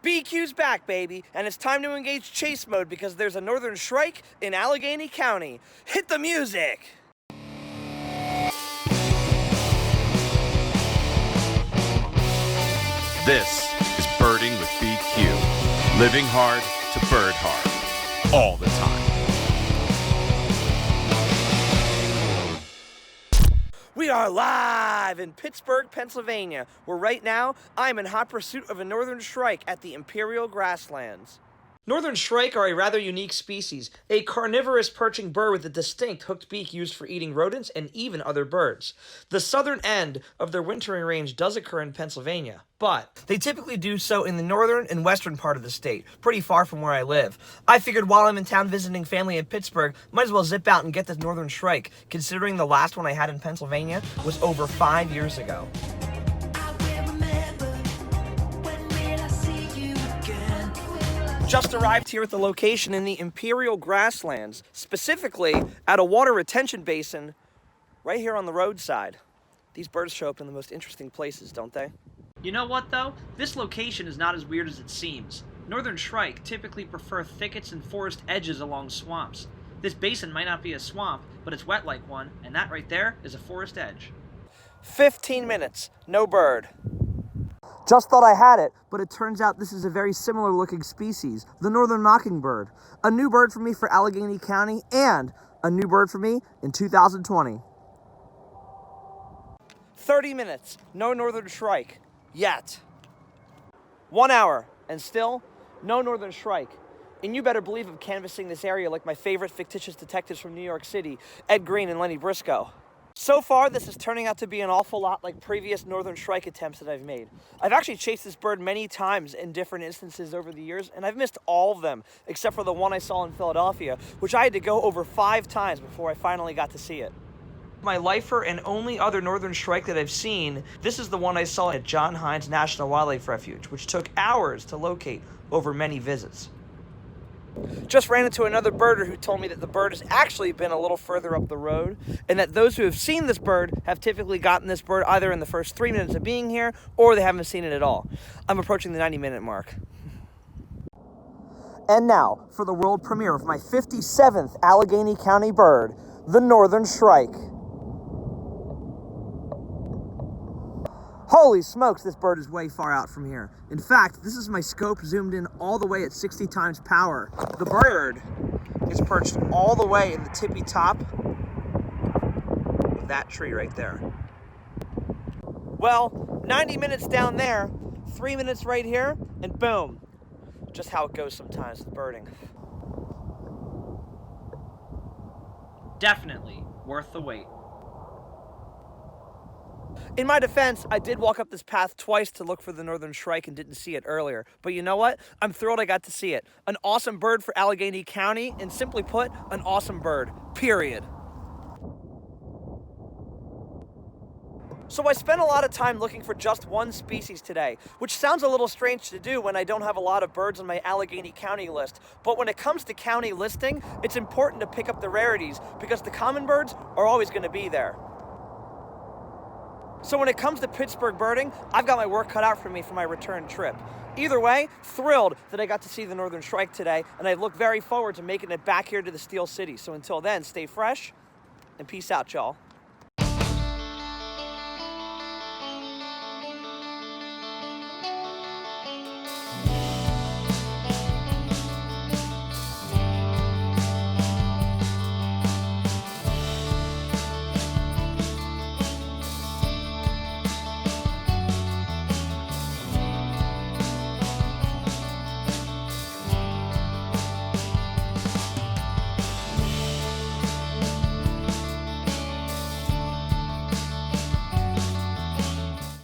BQ's back, baby, and it's time to engage chase mode because there's a Northern Shrike in Allegheny County. Hit the music! This is Birding with BQ. Living hard to bird hard. All the time. We are live in Pittsburgh, Pennsylvania, where right now I'm in hot pursuit of a Northern Shrike at the Imperial Grasslands. Northern Shrike are a rather unique species, a carnivorous perching bird with a distinct hooked beak used for eating rodents and even other birds. The southern end of their wintering range does occur in Pennsylvania, but they typically do so in the northern and western part of the state, pretty far from where I live. I figured while I'm in town visiting family in Pittsburgh, might as well zip out and get this Northern Shrike, considering the last one I had in Pennsylvania was over 5 years ago. Just arrived here at the location in the Imperial Grasslands, specifically at a water retention basin right here on the roadside. These birds show up in the most interesting places, don't they? You know what though? This location is not as weird as it seems. Northern Shrike typically prefer thickets and forest edges along swamps. This basin might not be a swamp, but it's wet like one, and that right there is a forest edge. 15 minutes, no bird. Just thought I had it, but it turns out this is a very similar looking species, the northern mockingbird. A new bird for me for Allegheny County, and a new bird for me in 2020. 30 minutes, no Northern Shrike, yet. 1 hour, and still, no Northern Shrike. And you better believe I'm canvassing this area like my favorite fictitious detectives from New York City, Ed Green and Lenny Briscoe. So far, this is turning out to be an awful lot like previous Northern Shrike attempts that I've made. I've actually chased this bird many times in different instances over the years, and I've missed all of them, except for the one I saw in Philadelphia, which I had to go over 5 times before I finally got to see it. My lifer and only other Northern Shrike that I've seen, this is the one I saw at John Hines National Wildlife Refuge, which took hours to locate over many visits. Just ran into another birder who told me that the bird has actually been a little further up the road, and that those who have seen this bird have typically gotten this bird either in the first 3 minutes of being here, or they haven't seen it at all. I'm approaching the 90-minute mark. And now, for the world premiere of my 57th Allegheny County bird, the Northern Shrike. Holy smokes, this bird is way far out from here. In fact, this is my scope zoomed in all the way at 60 times power. The bird is perched all the way in the tippy top of that tree right there. Well, 90 minutes down there, 3 minutes right here, and boom. Just how it goes sometimes with birding. Definitely worth the wait. In my defense, I did walk up this path twice to look for the Northern Shrike and didn't see it earlier. But you know what? I'm thrilled I got to see it. An awesome bird for Allegheny County, and simply put, an awesome bird, period. So I spent a lot of time looking for just one species today, which sounds a little strange to do when I don't have a lot of birds on my Allegheny County list. But when it comes to county listing, it's important to pick up the rarities because the common birds are always going to be there. So when it comes to Pittsburgh birding, I've got my work cut out for me for my return trip. Either way, thrilled that I got to see the Northern Shrike today, and I look very forward to making it back here to the Steel City. So until then, stay fresh, and peace out, y'all.